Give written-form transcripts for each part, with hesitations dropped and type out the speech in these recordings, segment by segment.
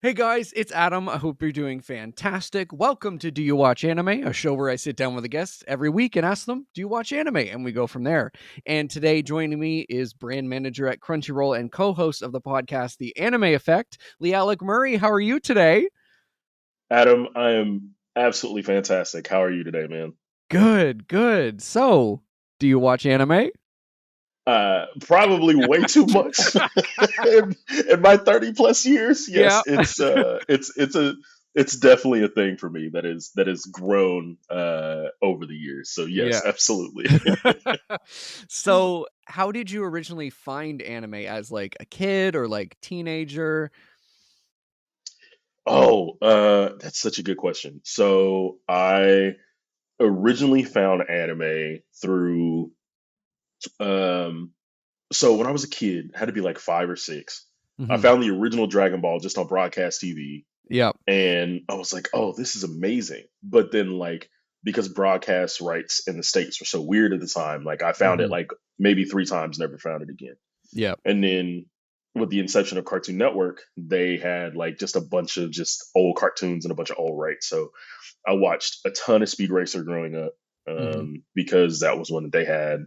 Hey guys, it's Adam. I hope you're doing fantastic. Welcome to Do You Watch Anime, a show where I sit down with a guest every week and ask them, Do you watch anime? And we go from there. And today, joining me is brand manager at Crunchyroll and co host of the podcast, The Anime Effect, LeAlec Murray. How are you today? Adam, I am absolutely fantastic. How are you today, man? Good, good. So, do you watch anime? Probably way too much in my 30 plus years. Yeah. Yes, it's definitely a thing for me that has grown over the years. So Yeah. yes, absolutely. So, how did you originally find anime as like a kid or like teenager? Oh, that's such a good question. So I originally found anime through um so when I was a kid, had to be like 5 or 6. I Hmm. found the original Dragon Ball just on broadcast TV, Yeah. and I was like, "Oh, this is amazing." But then, like, because broadcast rights in the states were so weird at the time, like I found it Hmm. like maybe 3 times, never found it again. Yeah. And then with the inception of Cartoon Network, they had like just a bunch of just old cartoons and a bunch of old rights. So I watched a ton of Speed Racer growing up Hmm. because that was one that they had.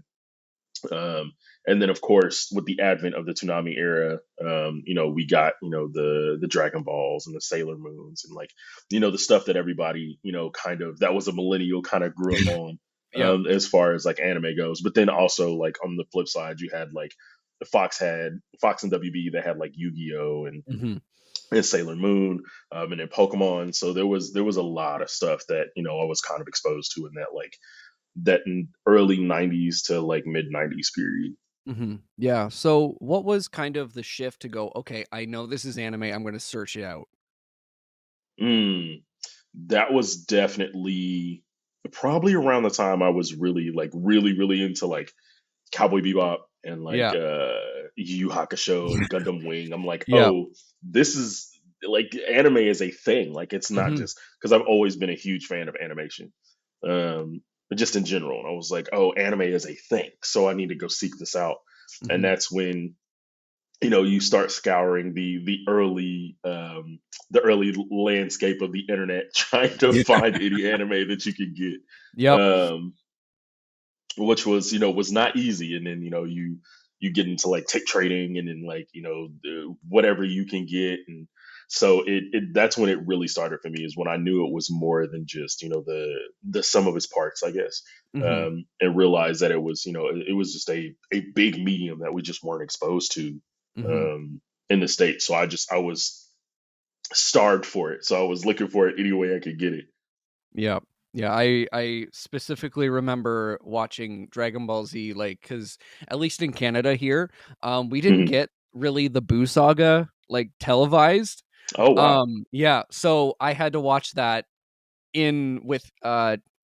Um, and then, of course, with the advent of the Toonami era, we got the Dragon Balls and the Sailor Moons and like the stuff that everybody kind of that was a millennial kind of grew up on Yep. as far as like anime goes. But then also like on the flip side, you had like Fox and WB that had like Yu-Gi-Oh Mhm. and Sailor Moon, and then Pokemon. So there was a lot of stuff that I was kind of exposed to in that early '90s to like mid '90s period. Mhm. Yeah, so what was kind of the shift to go, "Okay, I know this is anime, I'm gonna search it out." Mm, that was definitely probably around the time I was really like really into like Cowboy Bebop and like Yeah. Yu Yu Hakusho and Gundam Wing. I'm like, Yeah. oh, this is like anime is a thing. Like it's not Mhm. just because I've always been a huge fan of animation, but just in general. And I was like, oh, anime is a thing, so I need to go seek this out. And Mhm. that's when you start scouring the early landscape of the internet trying to Yeah. find any anime that you could get, Yep. which was not easy. And then you get into like tick trading and then like whatever you can get. And so that's when it really started for me, is when I knew it was more than just the sum of its parts, I guess. Mhm. And realized that it was just a big medium that we just weren't exposed to Mhm. um, in the States. So I was starved for it. So I was looking for it any way I could get it. Yep. Yeah, I specifically remember watching Dragon Ball Z, like, because at least in Canada here, we didn't Mhm. get really the Buu Saga, like, televised. Oh wow. Yeah, so I had to watch that in with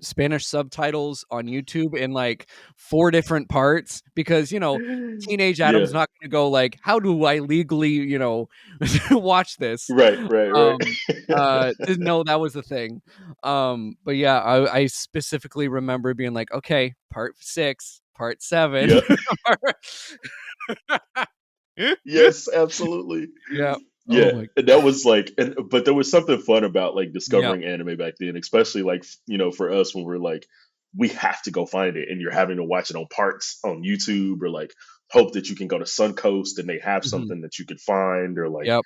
Spanish subtitles on YouTube in like 4 different parts because, teenage Yeah. Adam's not gonna go like, "How do I legally, watch this?" Right. Right. Right. Didn't know that was a thing. But yeah, I specifically remember being like, "Okay, part 6, part 7." Yep. Yes, absolutely. Yeah. Oh Yeah, my. and that was like, but there was something fun about like Yeah. discovering anime back then, especially like for us when we're like we have to go find it, and you're having to watch it on parts on YouTube or like hope that you can go to Suncoast and they have Mhm. something that you could find, or like Yep.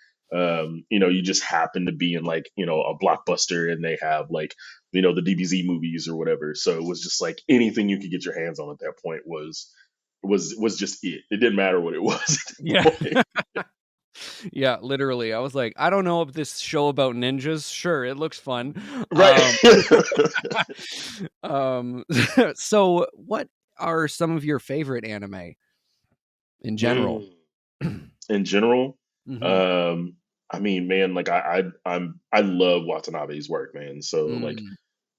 you just happen to be in like a Blockbuster and they have like the DBZ movies or whatever. So it was just like anything you could get your hands on at that point was just it. It didn't matter what it was at Yeah. that point. Yeah, literally. I was like, I don't know if this show about ninjas. Sure, it looks fun. Right. Um, so what are some of your favorite anime in general? Mm. In general, Hmm. um, I mean, man, like I love Watanabe's work, man. So like,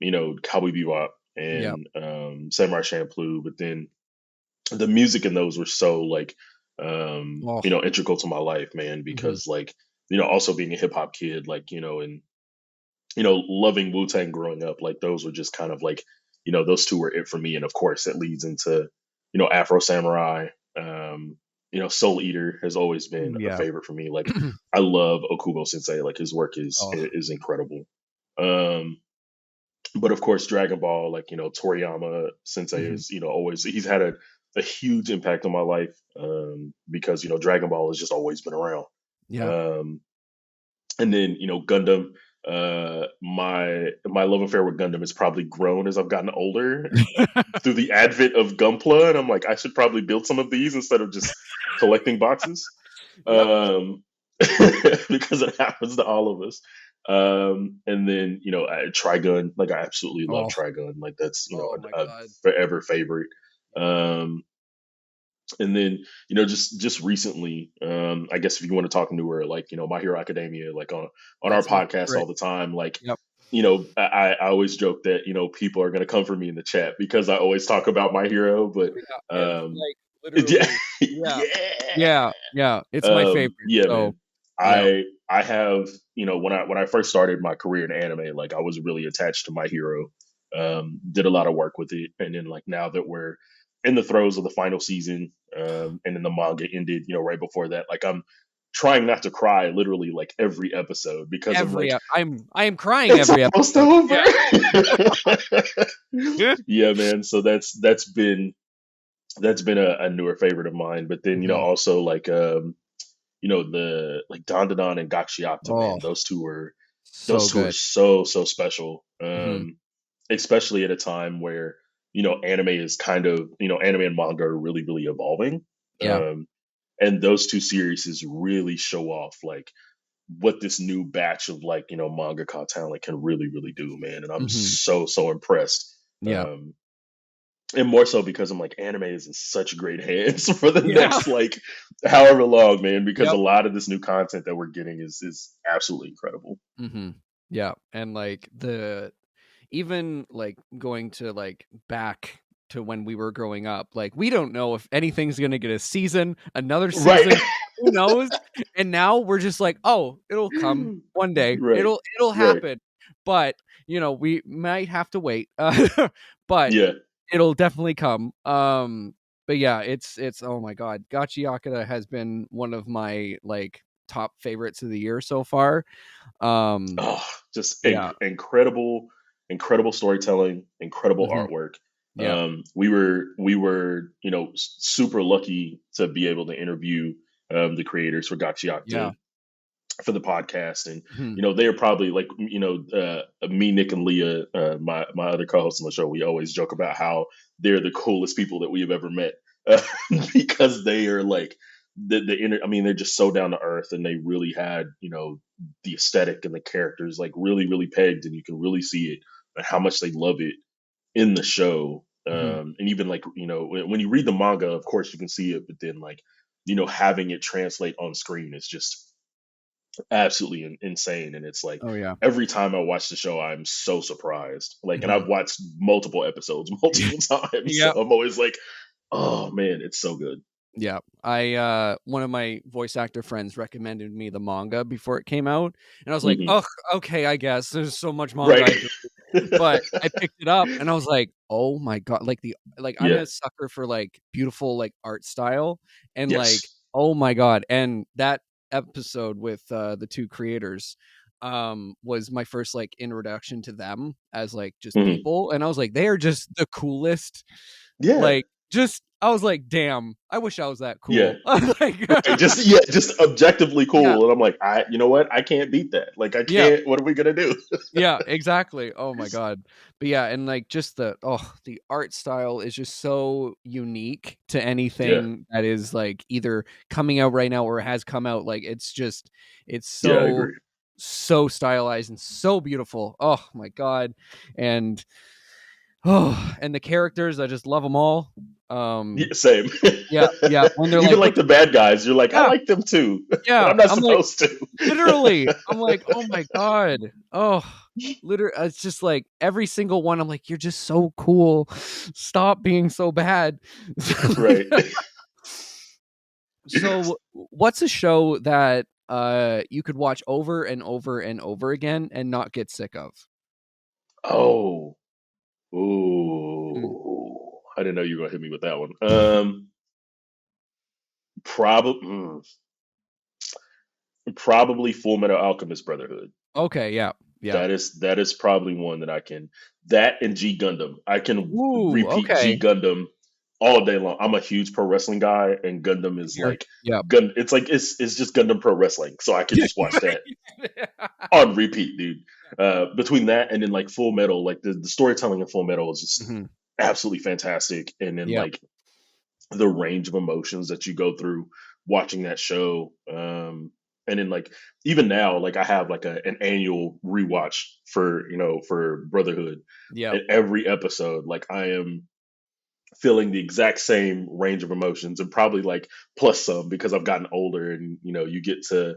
Mm, Cowboy Bebop yep. and Samurai Champloo, but then the music in those were so like Oh. integral to my life, man, Hmm. because like also being a hip hop kid, like and loving Wu Tang growing up, like those were just kind of like those two were it for me. And of course, it leads into Afro Samurai, um, Soul Eater has always been Ooh, a yeah. favorite for me. Like I love Okubo Sensei. Like his work Oh, is incredible. Um, but of course, Dragon Ball, like Toriyama Sensei mhm. is always he's had a huge impact on my life because Dragon Ball has just always been around. Yeah. Um, and then Gundam. My love affair with Gundam has probably grown as I've gotten older through the advent of Gunpla, and I'm like, I should probably build some of these instead of just collecting boxes, Yep. um, because it happens to all of us. And then Trigun, like I absolutely love Oh, Trigun, like that's oh my a god. forever favorite. Yeah. Um, and then just recently, I guess if you want to talk newer, like My Hero Academia, like on our That's my podcast favorite. all the time, like Yep. I always joke that people are going to come for me in the chat because I always talk about My Hero, but Oh, yeah, and, um, like, yeah, literally yeah. yeah. Yeah, yeah, it's my favorite, Yeah, so man. yeah. I have when I first started my career in anime, like I was really attached to My Hero. Did a lot of work with it, and then like now that we're in the throes of the final season, and then the manga ended, right before that. Like I'm trying not to cry literally like every episode because I'm Every like, ep I am crying it's every almost episode. over. Yeah. Yeah, man. So that's been a newer favorite of mine. But then Mhm. also like the like Dandadan and Gachiakta, Oh, man, those so two are good. so special. Mhm. Especially at a time where anime is kind of anime and manga are really evolving. Yeah. Um, and those two series is really show off like what this new batch of like mangaka talent can really do, man. And I'm Mhm. so impressed. Yeah. Um, and more so because I'm like anime is in such great hands for the Yeah. next like however long, man. Because a Yep. lot of this new content that we're getting is absolutely incredible. Mhm. Yeah, and, like, even, like, going to, like, back to when we were growing up, like, we don't know if anything's gonna get a season, another Right. season, who knows? And now we're just like, "Oh, it'll come one day. Right. It'll Right. happen." But, we might have to wait, but Yeah. it'll definitely come. But yeah, it's oh my god, Gachi Yakata has been one of my, like, top favorites of the year so far. Um, Oh, just yeah, incredible storytelling, incredible mhm, artwork. yeah, We were super lucky to be able to interview the creators for yeah, Gachiakta for the podcast, and mhm, they're probably like me, Nick, and Leah, my other co-hosts on the show. We always joke about how they're the coolest people that we have ever met because they are like I mean, they're just so down to earth, and they really had the aesthetic and the characters like really pegged, and you can really see it and how much they love it in the show. mhm, And even like when you read the manga, of course you can see it, but then like having it translate on screen is just absolutely insane. And it's like oh yeah, every time I watch the show, I'm so surprised. Like, and mhm, I've watched multiple episodes multiple times, so yep, I'm always like, oh man, it's so good. yeah. One of my voice actor friends recommended me the manga before it came out, and I was like, Hmm. "Ugh, okay, I guess there's so much manga I Right. have to." But I picked it up and I was like, "Oh my god," like, I'm Yeah. a sucker for, like, beautiful, like, art style, and, like, Yes. oh my god, and that episode with, the 2 creators, was my first, like, introduction to them as, like, just Hmm. people, and I was like, "They are just the coolest," Yeah. like, just I was like, "Damn, I wish I was that Yeah. cool." Like Right. Just objectively Yeah, cool. And I'm like, you know what? I can't beat that. Like, I yeah. can't. What are we gonna do? Yeah, exactly. Oh my god. But yeah, and like just the art style is just so unique to Yeah. anything that is like either coming out right now or has come out. Like it's Yeah. I so agree. so stylized and so beautiful. Oh my god. And and the characters, I just love them all. Yeah, Um same. yeah, yeah, when they're Even like like the bad guys, you're like, I yeah, like them too, but yeah. I'm not I'm like supposed to. literally, I'm like, "Oh my god." Oh, it's just like every single one, I'm like, "You're just so cool. Stop being so bad." Right. So, what's a show that, you could watch over and over and over again and not get sick of? Oh. Mm, Ooh. I didn't know you were gonna hit me with that one. Probably, probably Full Metal Alchemist Brotherhood. Okay, yeah. Yeah. That is probably one that I can. That and G Gundam, I can Ooh, repeat G okay. Gundam all day long. I'm a huge pro wrestling guy, and Gundam is Here. like Yep. Gun. It's like it's just Gundam pro wrestling, so I can just watch that on repeat, dude. Between that and then like Full Metal, like the storytelling in Full Metal is just Mhm. absolutely fantastic, and then Yep. like the range of emotions that you go through watching that show. And then like even now, like I have like an annual rewatch for for Brotherhood, Yep. and every episode, like I am feeling the exact same range of emotions and probably like plus some because I've gotten older and you get to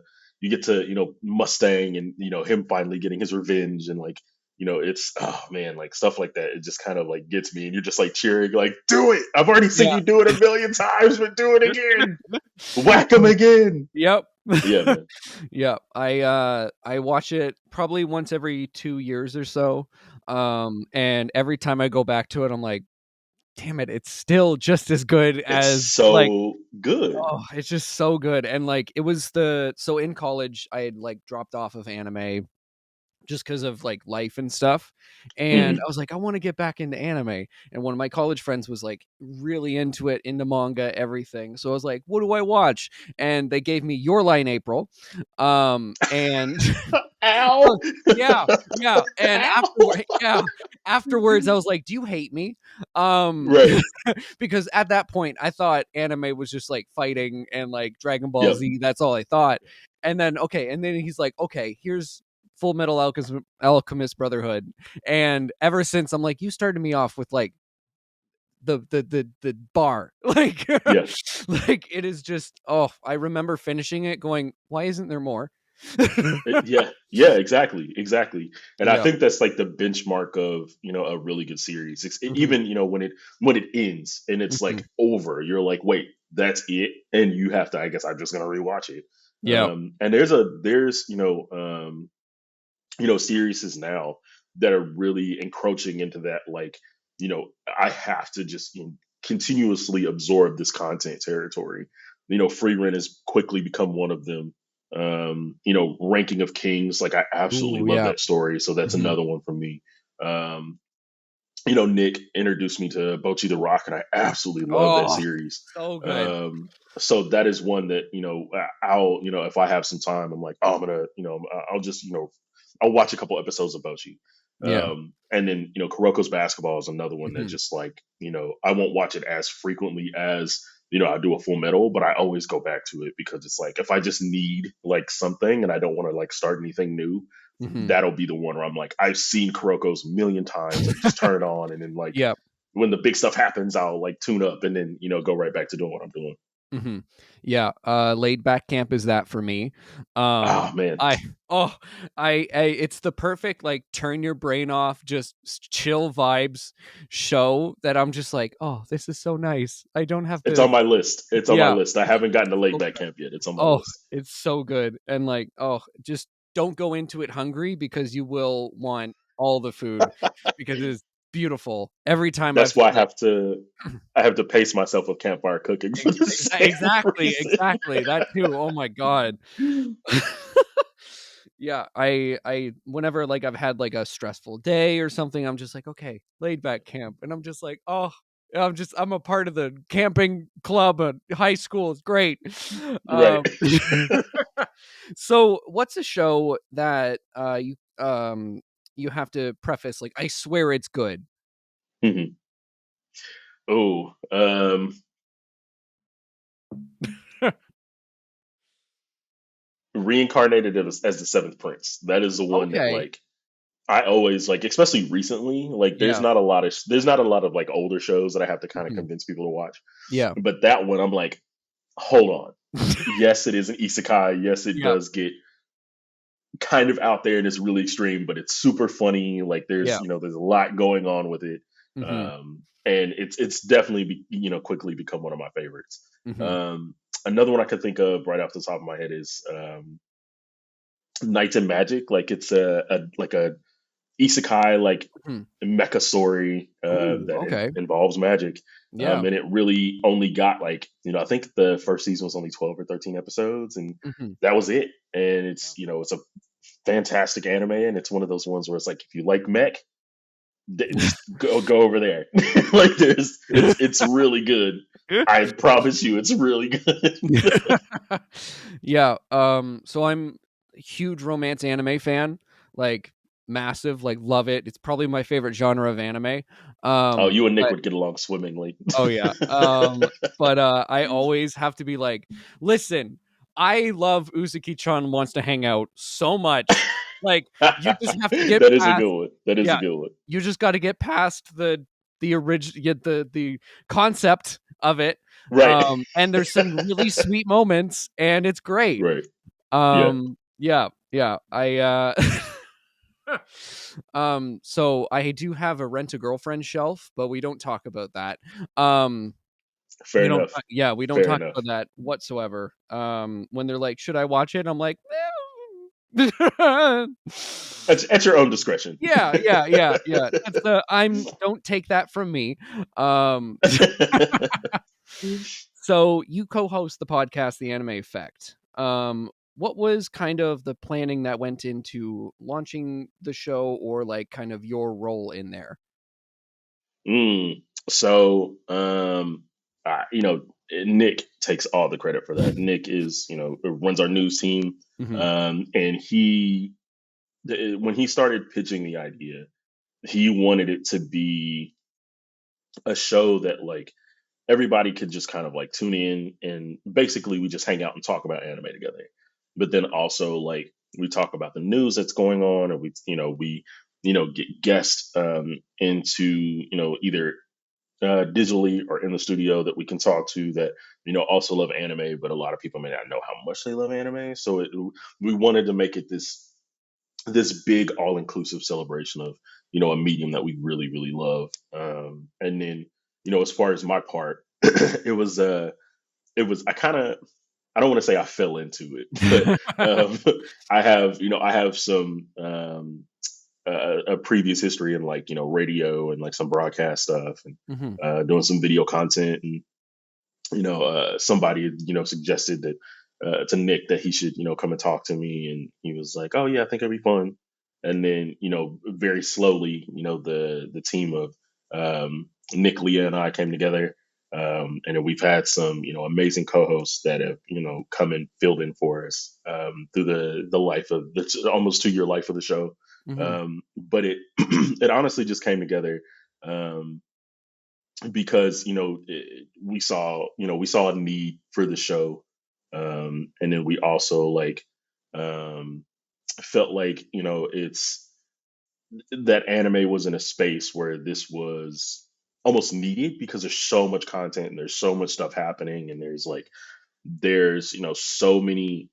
Mustang and him finally getting his revenge and like it's oh man like stuff like that it just kind of like gets me and you're just like cheering like do it, I've already seen Yeah. you do it a million times but do it again, whack him again. Yep. Yeah, man. Yep. I watch it probably once every 2 years or so. And every time I go back to it, I'm like, damn it, it's still just as good It's as like, so good. oh, it's just so good. And like it was so in college I had like dropped off of anime just because of like life and stuff. And I Hmm. was like, I want to get back into anime. And one of my college friends was like really into it, into manga, everything. So I was like, what do I watch? And they gave me Your Line April. And Ow. yeah, yeah. And Ow. afterwards I was like, do you hate me? Um Right. because at that point I thought anime was just like fighting and like Dragon Ball Yep. Z. That's all I thought. And then okay, and then he's like, okay, here's Full Metal Alchemist Brotherhood. And ever since I'm like, you started me off with like the bar. Like Yeah. like it is just oh, I remember finishing it going, why isn't there more? Yeah, yeah, exactly, exactly. And I Yeah. think that's like the benchmark of a really good series. Hmm. Even when it ends and it's Hmm. like over, you're like, wait, that's it, and you have to. I guess I'm just gonna rewatch it. Yeah. And there's series now that are really encroaching into that. Like I have to just continuously absorb this content territory. Free rent has quickly become one of them. Ranking of Kings, like I absolutely Ooh, love yeah. that story, so that's Hmm. another one for me. um Nick introduced me to Bochi the Rock, and I absolutely love that Oh, series. so good. So that is one that I'll if I have some time, I'm like, oh, I'm gonna I'll just I'll watch a couple episodes of Bochi. Yeah. And then Kuroko's Basketball is another one that Hmm. just like I won't watch it as frequently as I do a Full Metal, but I always go back to it because it's like if I just need like something and I don't want to like start anything new, Hmm. that'll be the one where I'm like, I've seen Kuroko's a million times. I can just turn it on, and then like Yeah. when the big stuff happens, I'll like tune up and then go right back to doing what I'm doing. Hmm. Yeah. Laid back camp is that for me. Oh man, I oh I it's the perfect like turn your brain off, just chill vibes show that I'm just like, oh, this is so nice. I don't have it's to. on my list. It's on my Yeah. list. I haven't gotten to laid So back good. camp yet. It's on my Oh, list. it's so good. And like, oh, just don't go into it hungry because you will want all the food because it is beautiful. Every time That's I've why I like have to. I have to pace myself with campfire cooking for the same exactly, reason. exactly. That too. Oh my god. Yeah, I whenever like I've had like a stressful day or something, I'm just like, okay, laid back camp, and I'm just like, oh, I'm a part of the camping club at high school. It's great. Right. So what's a show that you have to preface like, I swear it's good. Mhm. Oh, reincarnated as the Seventh Prince. That is the one that Okay. like I always like, especially recently. Like, Yeah. there's not a lot of like older shows that I have to kind of Mhm. convince people to watch. Yeah. But that one, I'm like, hold on. Yes, it is an isekai. Yes, it Yeah. does get kind of out there and it's really extreme, but it's super funny. Like, there's Yeah. there's a lot going on with it, Mhm. and it's definitely quickly become one of my favorites. Mhm. Um, Another one I could think of right off the top of my head is Knights and Magic. Like, it's a isekai like Mhm. mecha story Ooh, that okay. involves magic. Yeah. And it really only got like, I think the first season was only 12 or 13 episodes, and Mhm. that was it. And Yeah. it's a fantastic anime, and it's one of those ones where it's like, if you like mech, just go over there. Like, it's really good. I promise you, it's really good. Yeah, so I'm a huge romance anime fan, like, massive, like, love it. It's probably my favorite genre of anime, Oh, you and Nick but would get along swimmingly. oh, yeah, I always have to be like, "Listen, I love Uzuki-chan wants to hang out so much." Like, you just have to get That is a past good one. That is a yeah, good one. you just gotta get past the concept of it, Right. and there's some really sweet moments, and it's great. Right. Yeah. Yeah, yeah, so I do have a Rent a Girlfriend shelf, but we don't talk about that. Um, Fair we don't enough. yeah, we don't Fair talk enough. about that whatsoever. When they're like, "Should I watch it?" I'm like, At your own discretion. Yeah, yeah, yeah, yeah. That's the I'm don't take that from me. Um, so you co-host the podcast, The Anime Effect. What was kind of the planning that went into launching the show, or like kind of your role in there? So, Nick takes all the credit for that. Nick is, runs our news team. Mhm, And when he started pitching the idea, he wanted it to be a show that like everybody could just kind of like tune in, and basically we just hang out and talk about anime together. But then also like we talk about the news that's going on, or we get guests into either digitally or in the studio that we can talk to that also love anime, but a lot of people may not know how much they love anime. So we wanted to make it this big all inclusive celebration of a medium that we really really love. And then as far as my part, it was I don't want to say I fell into it, but um, I have some a previous history in like radio and like some broadcast stuff, and mhm, doing some video content. And somebody suggested that to Nick that he should come and talk to me, and he was like, oh yeah, I think it'd be fun. And then very slowly the team of Nick, Leah, and I came together. And then we've had some amazing co-hosts that have come and filled in for us through the life of the almost 2 year life of the show. mhm. But it it honestly just came together um, because we saw a need for the show. And then we also like um, felt like it's that anime was in a space where this was almost needed, because there's so much content and there's so much stuff happening, and there's so many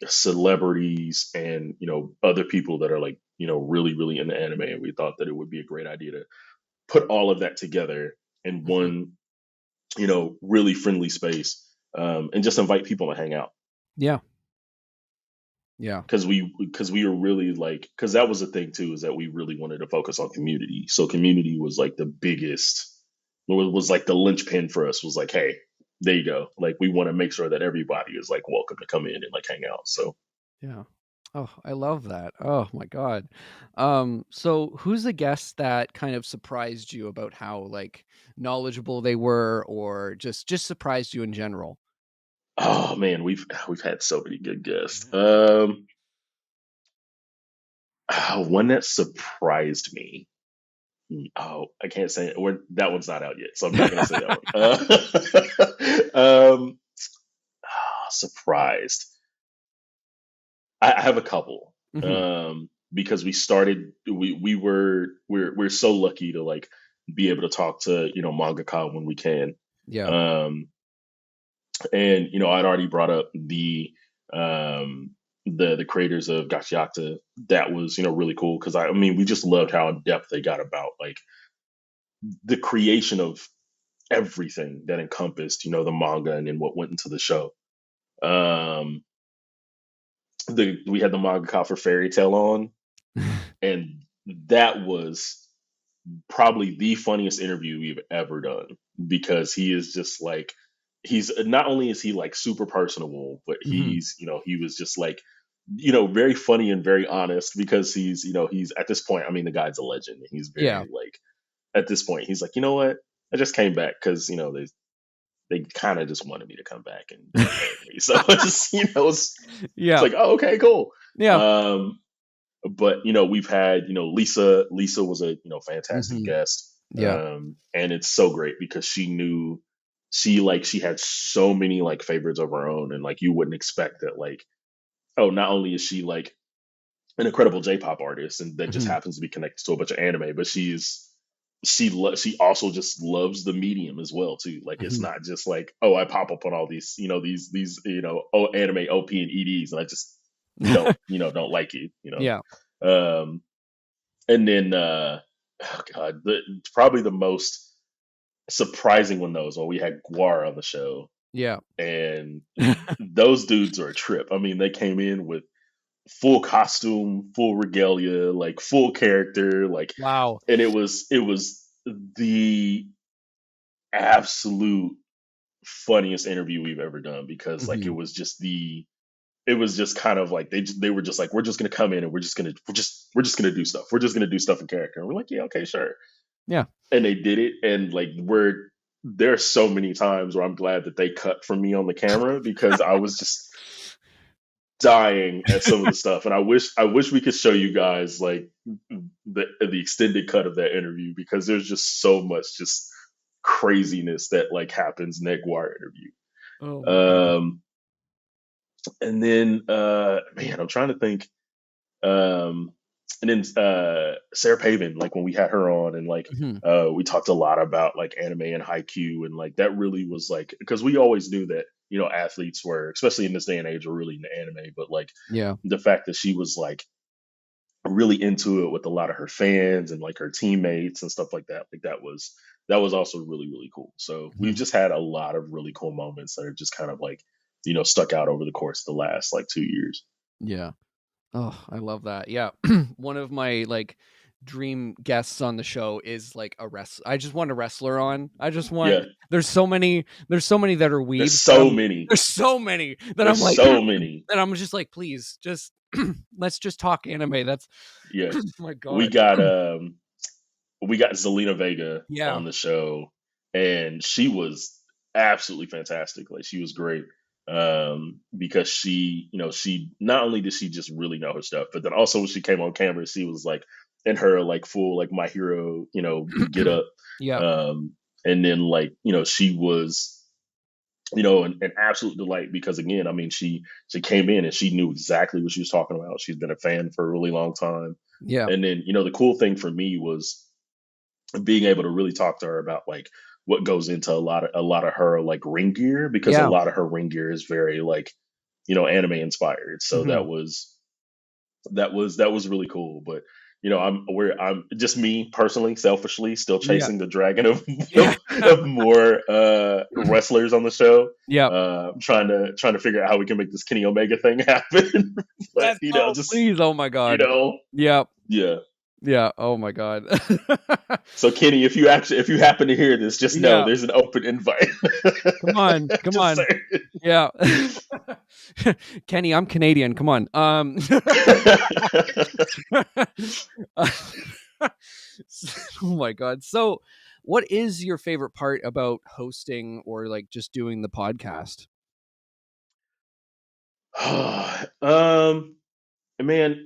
celebrities and other people that are like really really into anime, and we thought that it would be a great idea to put all of that together in Mhm. one really friendly space, and just invite people to hang out, Yeah, yeah. because we were really like, because that was the thing too, is that we really wanted to focus on community. So community was like the biggest, was like the linchpin for us, was like, hey, there you go, like we want to make sure that everybody is like welcome to come in and like hang out. So Yeah. Oh, I love that. Oh my god. So who's a guest that kind of surprised you about how like knowledgeable they were, or just surprised you in general? oh man, we've had so many good guests. One that surprised me. Oh, I can't say it. That one's not out yet, so I'm not going to say that one. Surprised. I have a couple. Mhm. Because we're so lucky to like be able to talk to mangaka when we can. Yeah. Um, and I'd already brought up um, the creators of Gachiakta. That was really cool, because I mean we just loved how in depth they got about like the creation of everything that encompassed the manga and then what went into the show. Um, we had the mangaka for Fairy Tail on, and that was probably the funniest interview we've ever done, because he is just like, he's not only is he like super personable, but Mhm. he's, he was just like, very funny and very honest, because he's, he's at this point, I mean, the guy's a legend. He's Yeah. very like, at this point, he's like, you know what? I just came back because, they kind of just wanted me to come back and they were paying me. So it's just, it's Yeah. like, oh, okay, cool. Yeah. Um, but we've had, Lisa was a, fantastic Mhm. guest. Yeah. And it's so great because she knew, she had so many like favorites of her own, and like you wouldn't expect that, like, oh, not only is she like an incredible J-pop artist and that just Mhm. happens to be connected to a bunch of anime, but she also just loves the medium as well too. Like, it's Mhm. not just like, oh, I pop up on all these, these anime OP and EDs, and I just don't like you, Yeah. um and then oh god, probably the most surprising one though is when we had Guar on the show, Yeah. and those dudes are a trip. I mean, they came in with full costume, full regalia, like full character, like, Wow. and it was the absolute funniest interview we've ever done, because like Mhm. it was just kind of like they were just like, we're just gonna come in and we're just gonna do stuff. We're just gonna do stuff in character. And we're like, yeah, okay, sure. Yeah. And they did it, and like, there are so many times where I'm glad that they cut from me on the camera, because I was just dying at some of the stuff. And I wish we could show you guys like the extended cut of that interview, because there's just so much just craziness that like happens in that Guar interview. Oh my god. Um and then man, I'm trying to think. Um and then Sarah Pavan, like when we had her on, and like Mhm. we talked a lot about like anime and haiku, and like that really was like, because we always knew that athletes were, especially in this day and age, were really into anime, but like Yeah. the fact that she was like really into it with a lot of her fans and like her teammates and stuff like that was also really, really cool. So we've Mhm. just had a lot of really cool moments that are just kind of like, stuck out over the course of the last like 2 years. Yeah. Oh, I love that. Yeah. One of my like dream guests on the show is like a I just want a wrestler on. I just want Yeah, there's so many that are there's weebs that so many. there's so many that I'm There's like so many. that I'm just like, please, just let's just talk anime. That's Yeah, oh my we god. got um we got Zelina Vega Yeah. on the show, and she was absolutely fantastic. Like, she was great, because she not only did she just really know her stuff, but then also when she came on camera, she was like in her like full like My Hero, get up, Yeah. um, and then like she was. An absolute delight, because again, I mean, she came in and she knew exactly what she was talking about. She's been a fan for a really long time, Yeah. and then the cool thing for me was being able to really talk to her about like what goes into a lot of her like ring gear, because a Yeah. lot of her ring gear is very like anime inspired. So Mhm. that was really cool. But I'm just me personally, selfishly, still Yeah. chasing the dragon of Yeah. of more wrestlers on the show. Yeah. I'm trying to figure out how we can make this Kenny Omega thing happen. But Let's go, just please. Oh my you god. know, Yeah. yeah. Yeah. Oh my god. So Kenny, if you happen to hear this, just know Yeah. there's an open invite. Come on. Come Just on. Yeah. Kenny, I'm Canadian. Come on. Oh my god. So, what is your favorite part about hosting or like just doing the podcast? saying. Man,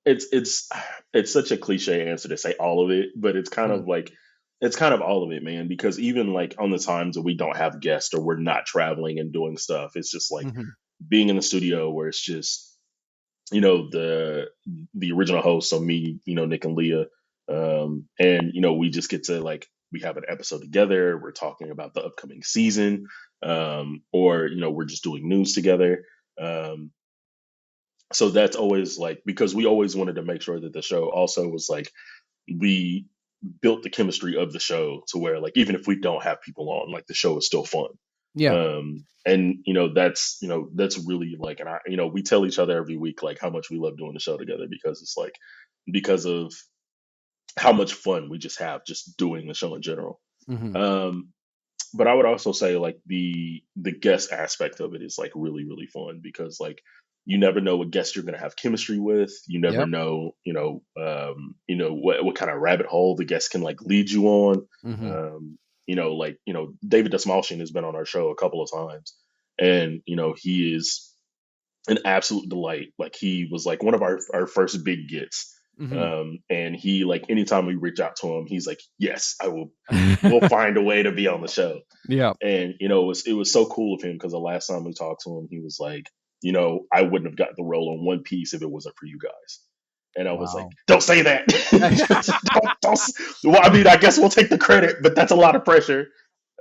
it's it's such a cliche answer to say all of it, but Mhm. it's kind of all of it, man. Because even like on the times that we don't have guests or we're not traveling and doing stuff, it's just like Mhm. being in the studio where it's just the original host, so me, Nick and Leah, and we just get to like, we have an episode together. We're talking about the upcoming season, or we're just doing news together. Um, so that's always like, because we always wanted to make sure that the show also was like, we built the chemistry of the show to where like, even if we don't have people on, like, the show is still fun. Yeah. And that's really like, and I, we tell each other every week like how much we love doing the show together, because it's like, because of how much fun we just have just doing the show in general. Hmm. Um, but I would also say like the guest aspect of it is like really really fun, because like you never know what guest you're going to have chemistry with. You never Yep. know, what kind of rabbit hole the guest can like lead you on. Hmm. Like David Desmalchian has been on our show a couple of times, and he is an absolute delight. Like he was like one of our first big gets. Hmm. And he, like, anytime we reach out to him, he's like, yes, I will, we'll find a way to be on the show. Yeah. And it was so cool of him, because the last time we talked to him, he was like, I wouldn't have gotten the role on One Piece if it wasn't for you guys. And I was like, Wow. don't say that. don't. Well, I mean, I guess we'll take the credit, but that's a lot of pressure.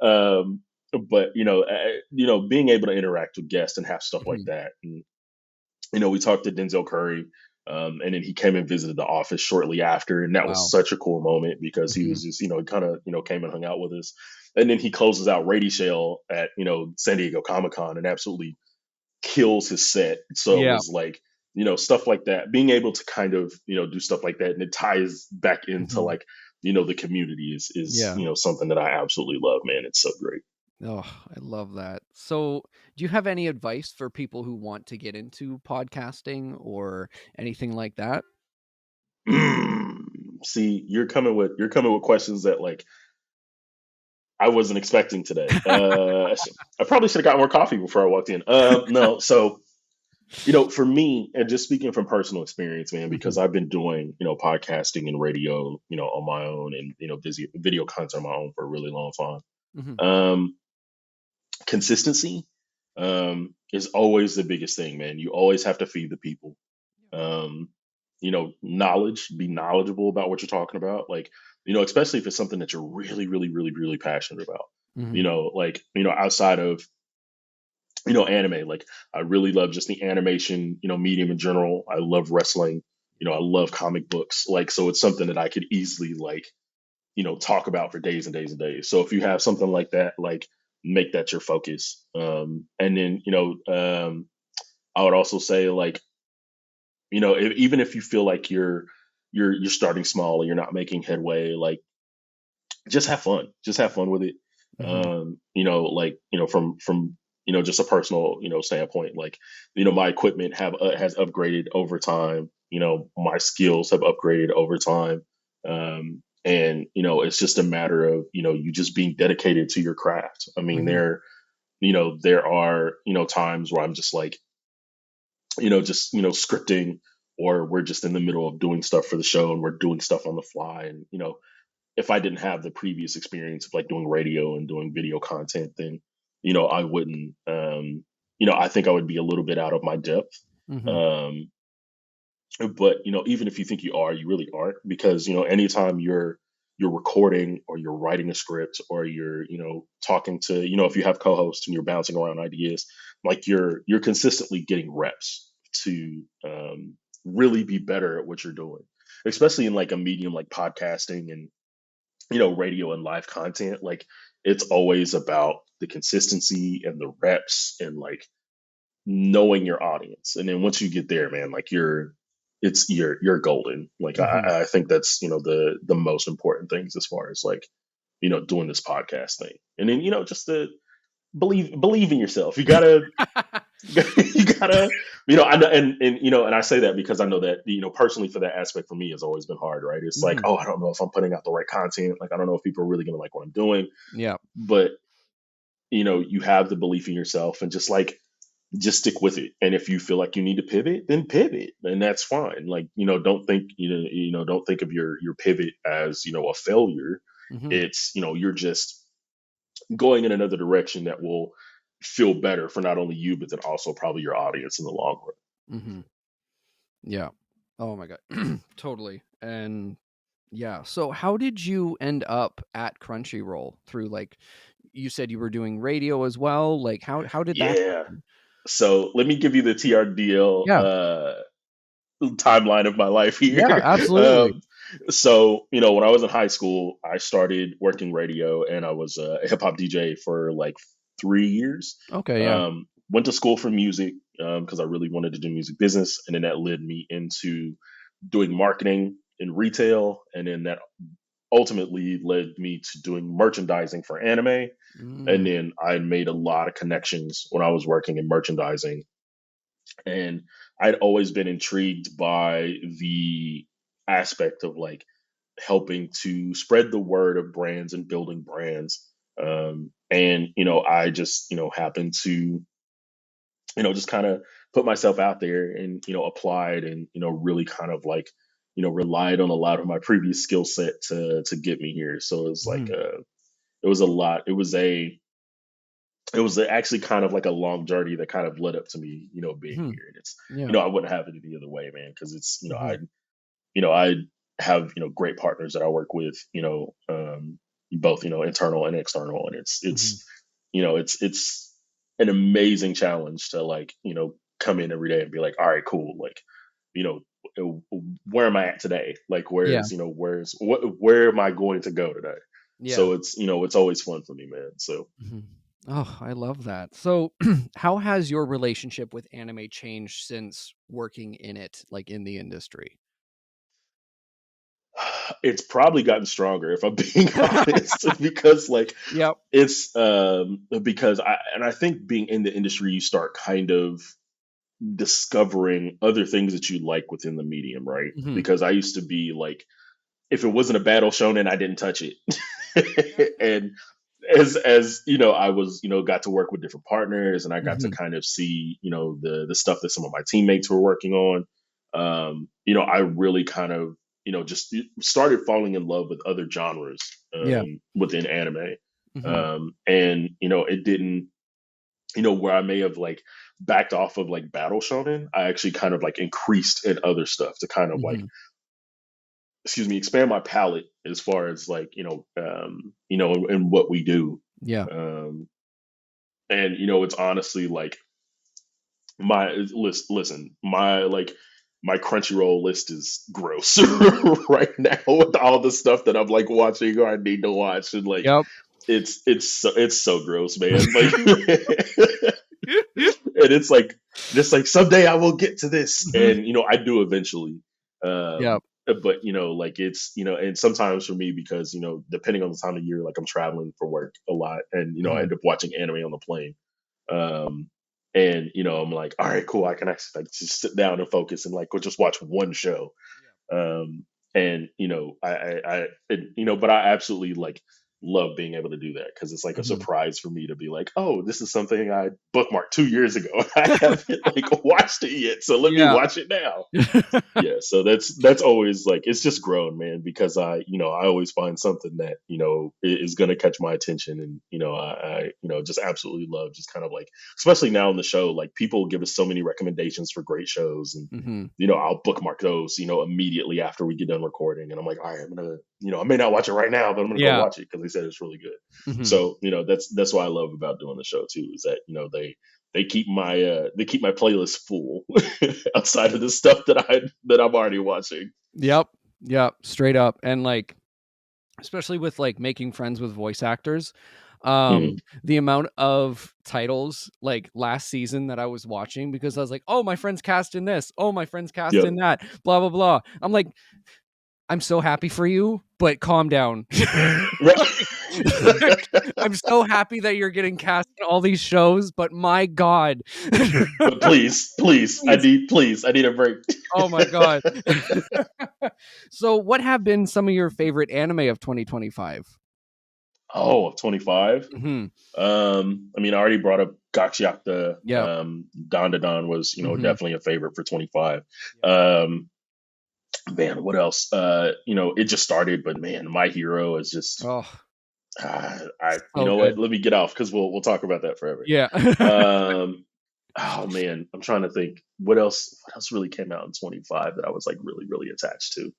Um, but being able to interact with guests and have stuff like Mhm. that, and we talked to Denzel Curry, and then he came and visited the office shortly after, and that was Wow. such a cool moment, because he Mhm. was just, he kind of, came and hung out with us, and then he closes out Rady Shell at San Diego Comic Con and absolutely kills his set. So it Yeah. was like, stuff like that, being able to kind of do stuff like that, and it ties back into Mhm. like the community is Yeah. something that I absolutely love, man. It's so great. Oh, I love that. So, do you have any advice for people who want to get into podcasting or anything like that? Mm. See, you're coming with questions that like I wasn't expecting today. I probably should have got more coffee before I walked in. No, so for me, and just speaking from personal experience, man, because Mhm. I've been doing podcasting and radio, on my own, and video content on my own for a really long time. Mhm. Um, Consistency is always the biggest thing, man. You always have to feed the people. um, Knowledge, be knowledgeable about what you're talking about. Like, especially if it's something that you're really, really, really, really passionate about. Mhm. Like, outside of, anime, like I really love just the animation, medium in general. I love wrestling. I love comic books. Like, so it's something that I could easily like, talk about for days and days and days. So if you have something like that, like make that your focus. And then, I would also say like, even if you feel like you're starting small and you're not making headway, like just have fun with it. Mhm. Like, from just a personal standpoint, like, my equipment has upgraded over time. My skills have upgraded over time. And it's just a matter of you just being dedicated to your craft. I mean, Mhm. there are times where I'm just like, just scripting, or we're just in the middle of doing stuff for the show and we're doing stuff on the fly. And if I didn't have the previous experience of like doing radio and doing video content, then I wouldn't. I think I would be a little bit out of my depth. Mhm. Um, but even if you think you are, you really aren't, because anytime you're recording, or you're writing a script, or you're talking to, if you have co-hosts and you're bouncing around ideas, like you're consistently getting reps to really be better at what you're doing, especially in like a medium like podcasting and radio and live content. Like, it's always about the consistency and the reps, and like knowing your audience. And then once you get there, man, like you're golden. Like, Mhm. I think that's the most important things as far as like doing this podcast thing. And then just to believe in yourself. You gotta you gotta, I know, and and I say that because I know that personally, for that aspect, for me, has always been hard, right? It's like, Mhm. oh, I don't know if I'm putting out the right content. Like, I don't know if people are really gonna like what I'm doing. Yeah. But you have the belief in yourself, and just stick with it. And if you feel like you need to pivot, then pivot, and that's fine. Like, don't think don't think of your pivot as a failure. Mhm. It's you're just going in another direction that will feel better for not only you, but then also probably your audience in the long run. Mhm. Yeah. Oh my god. Totally. And yeah. So how did you end up at Crunchyroll through like you said you were doing radio as well? Like how did that Yeah. happen? So let me give you the TRDL Yeah. timeline of my life Yeah, here. absolutely. So, when I was in high school, I started working radio, and I was a hip hop DJ for like 3 years. Okay, yeah. Went to school for music because I really wanted to do music business, and then that led me into doing marketing in retail, and then that ultimately led me to doing merchandising for anime. And Mm, then I made a lot of connections when I was working in merchandising, and I'd always been intrigued by the aspect of like helping to spread the word of brands and building brands. And I just happened to just kind of put myself out there and applied and really kind of like relied on a lot of my previous skill set to get me here. So it was like mhm, it was a lot. It was actually kind of like a long journey that kind of led up to me being mhm, here. And it's yeah. I wouldn't have it any other way, man, because it's Mhm, I have great partners that I work with, both internal and external, and mhm, it's an amazing challenge to like come in every day and be like, all right, cool, like you know where am I at today? Like yeah, where am I going to go today? yeah. So it's always fun for me, man. So Mhm. Oh, I love that. So, how has your relationship with anime changed since working in it, like in the industry? it's probably gotten stronger if I'm being honest, because like Yep. it's because I think being in the industry you start kind of discovering other things that you like within the medium, right? Mhm. Because I used to be like, if it wasn't a battle shonen, I didn't touch it. And as I was got to work with different partners, and I got to Mhm. kind of see the stuff that some of my teammates were working on. I really kind of just started falling in love with other genres Yeah. within anime. Mhm. And it didn't where I may have like backed off of like battle shonen, I actually kind of like increased in other stuff to kind of like, Mhm. excuse me, expand my palette as far as like and what we do. Yeah. um and it's honestly like my listen, my like my Crunchyroll list is gross right now with all the stuff that I'm like watching or I need to watch, and like Yep. it's so gross, man. Like and it's like someday I will get to this, Mhm. and I do eventually. Yep. But like it's and sometimes for me, because depending on the time of year, like I'm traveling for work a lot, and I Mhm. end up watching anime on the plane. um and I'm like, all right, cool, I can actually like just sit down and focus and like go just watch one show. um and but I absolutely like love being able to do that, because it's like a Mhm. surprise for me to be like, oh, this is something I bookmarked 2 years ago. I haven't like watched it yet, so let me Yeah. watch it now. Yeah, so that's always like, it's just grown, man, because I always find something that is going to catch my attention, and I just absolutely love just kind of like, especially now in the show, like people give us so many recommendations for great shows, and Mhm. I'll bookmark those immediately after we get done recording, and I'm like, all right, I'm gonna I may not watch it right now, but I'm gonna go Yeah. watch it because they said it's really good. Mhm. So that's what I love about doing the show too, is that they keep my playlist full outside of the stuff that I'm already watching. Yep. Yep. Straight up. And like, especially with like making friends with voice actors, Mm, the amount of titles like last season that I was watching because I was like, oh, my friend's cast in this, oh, my friend's cast yep. in that, blah blah blah. I'm like, I'm so happy for you, but calm down. Right. Like, I'm so happy that you're getting cast in all these shows, but my god. But please, Please. please, I need a break. Oh my god. So what have been some of your favorite anime of 2025? Oh, 25. Mhm. I mean, I already brought up Gachiakta. Yep. Don to Don was, Mhm. definitely a favorite for 25. Yep. Um, man, what else? It just started, but man, My Hero is just, Oh, you so know what? good. Let me get off, because we'll talk about that forever. Yeah. Um, oh man, I'm trying to think what else really came out in 25 that I was like really, really attached to.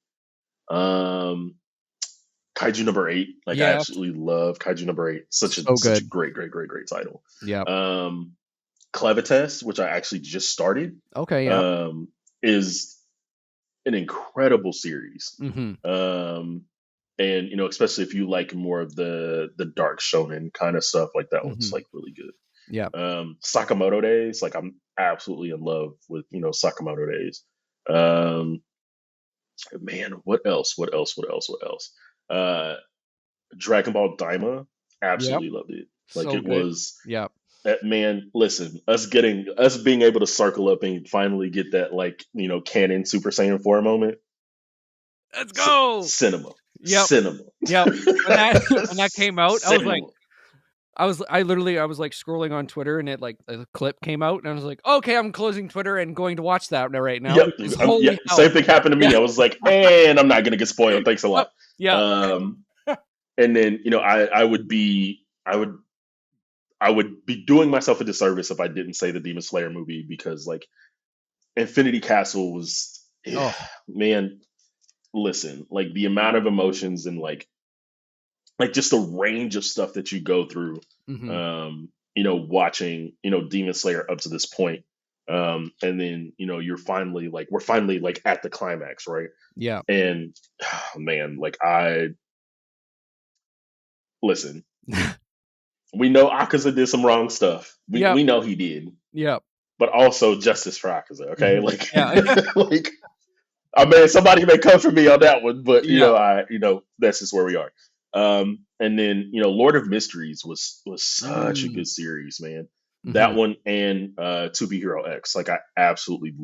Kaiju number 8. Like, I Yes. absolutely love Kaiju number 8. So Such a good. great, great, great, great title. Yep. Um, Clevitas, which I actually just started, Okay, yep. um, is an incredible series. Mhm. Um, and especially if you like more of the dark shonen kind of stuff, like that one's Mhm. like really good. Yeah. Sakamoto Days, like I'm absolutely in love with Sakamoto Days. Um, man, what else? What else? What else? What else? Uh, Dragon Ball Daima, Yep. absolutely loved it. Like So it good. was Yep. that man. Listen, us being able to circle up and finally get that like canon Super Saiyan 4 moment. Let's go. Cinema, Yep. cinema, Yep. When that when that came out, cinema. I was like scrolling on Twitter and it like a clip came out and I was like, okay, I'm closing Twitter and going to watch that right now Yep, because yeah. holy hell. Same thing happened to Yeah. me. I was like, and I'm not gonna get spoiled. Thanks a Yep. lot. Yeah. Um, and then I would be doing myself a disservice if I didn't say the Demon Slayer movie, because like Infinity Castle was, Oh. man. Listen, like the amount of emotions and like just the range of stuff that you go through, Mhm. watching Demon Slayer up to this point, and then we're finally like at the climax, right? Yeah. And man, like I listen, we know Akaza did some wrong stuff. We Yep. we know he did, Yep. but also justice for Akaza. Okay, Mhm. like Yeah. like I mean, somebody may come for me on that one, but Yeah. that's just where we are. And then Lord of Mysteries was such a Mm. good series, man. That Mhm. one and To Be Hero X, like I absolutely That's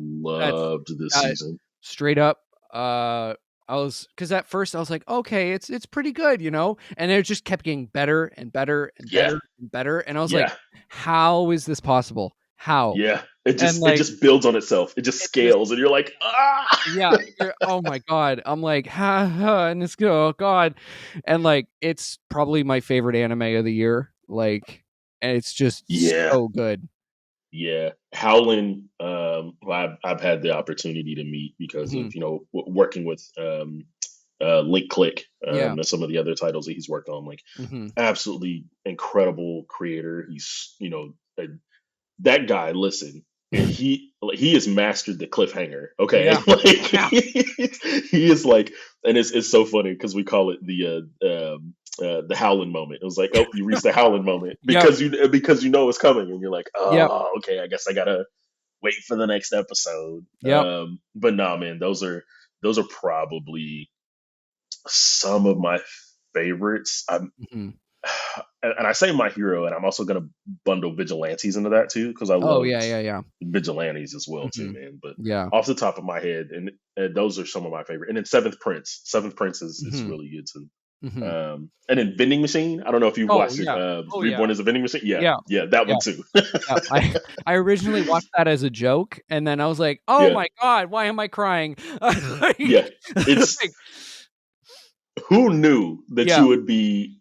loved this that season. straight up, I was because at first I was like, "Okay, it's pretty good," you know? And it just kept getting better and better and Yeah, better and better, and I was like, yeah, "How is this possible? How?" yeah. It And, just it like, just builds on itself. It just it just scales, and you're like, ah. yeah, you're oh my god. I'm like, "Ha, ha," and it's oh god. And, like, it's probably my favorite anime of the year, like, and it's just Yeah, so good. yeah. Howlin', who I've had the opportunity to meet because of Mhm. working with Link Click, Yeah. and some of the other titles that he's worked on. Like, Mhm. absolutely incredible creator. He's that guy. Listen, he has mastered the cliffhanger. Okay, Yeah. like Yeah. he is like, and it's so funny because we call it the howling moment. It was like, oh, you reached the howling moment Yep. because you know it's coming, and you're like, Yep. oh, okay, I guess I gotta wait for the next episode. Yep. But no, man, those are probably some of my favorites. Mhm. And I say My Hero, and I'm also going to bundle Vigilantes into that too, because I Oh, loved yeah, yeah, yeah. Vigilantes as well too, Mhm. man. But Yeah. off the top of my head, and those are some of my favorite. And then Seventh Prince is Mhm. really good too. Mhm. And then Vending Machine. I don't know if you've Oh, watched it. yeah. Oh, yeah. Reborn as a Vending Machine. Yeah, Yeah. yeah, that Yeah. one too. Yeah. I originally watched that as a joke, and then I was like, "Oh Yeah, my god, why am I crying?" yeah. It's Like who knew that yeah. you would be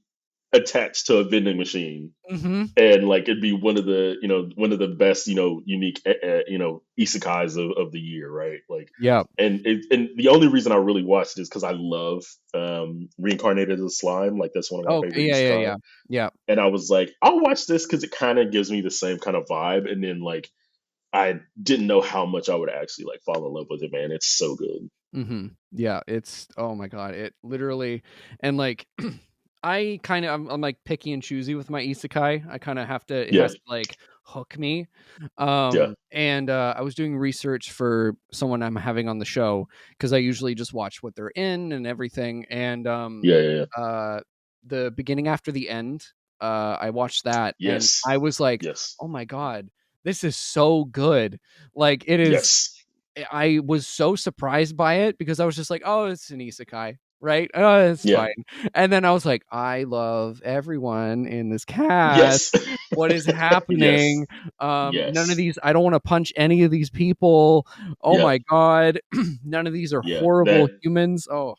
attached to a vending machine, Mhm. and like it'd be one of the best unique isekais of the year, right? Like, Yeah. and the only reason I really watched it is because I love Reincarnated as a Slime. Like that's one of my Okay. favorite Yeah, yeah, isekai, yeah. Yeah. and I was like, I'll watch this because it kind of gives me the same kind of vibe. And then like I didn't know how much I would actually like fall in love with it, man. It's so good. Mhm. Yeah, it's oh my god, it literally and, like, I'm, like, picky and choosy with my isekai. I kinda have to it Yeah, has to, like, hook me. yeah, And, I was doing research for someone I'm having on the show because I usually just watch what they're in and everything, and, yeah, yeah, yeah. uh, the beginning after the end, I watched that, and Yes, I was like, yes, "Oh my god, this is so good." Like, it is yes, I was so surprised by it because I was just like, "Oh, it's an isekai, right? Oh, it's yeah, fine." And then I was like, "I love everyone in this cast. yes, What is yes, happening? None of yes. these I don't wanna punch any of these people. Oh Yeah, my god. None of these are yeah. horrible That humans." Oh.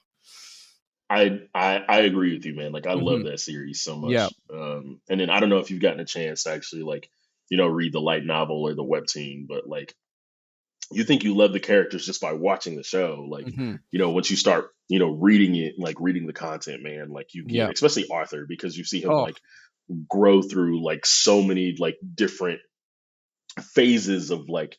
I agree with you, man. Like I love Mhm. that series so Yeah. much. And then I don't know if you've gotten a chance to actually like, read the light novel or the webtoon, but like you think you love the characters just by watching the show. Like, Mhm. once you start, reading it, like reading the content, man, like you get, Yeah. especially Arthur, because you see him Oh. like grow through like so many like different phases of like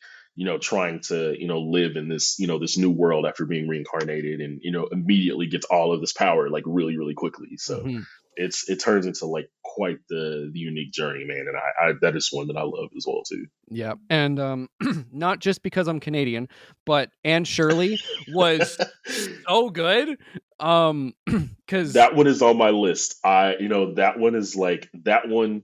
trying to, live in this, this new world after being reincarnated, and, immediately gets all of this power like really, really quickly. So Hmm. it turns into like quite the unique journey, man. And I that is one that I love as well too. Yeah, and not just because I'm Canadian, but Anne Shirley was so good. Because That one is on my list. That one is like that one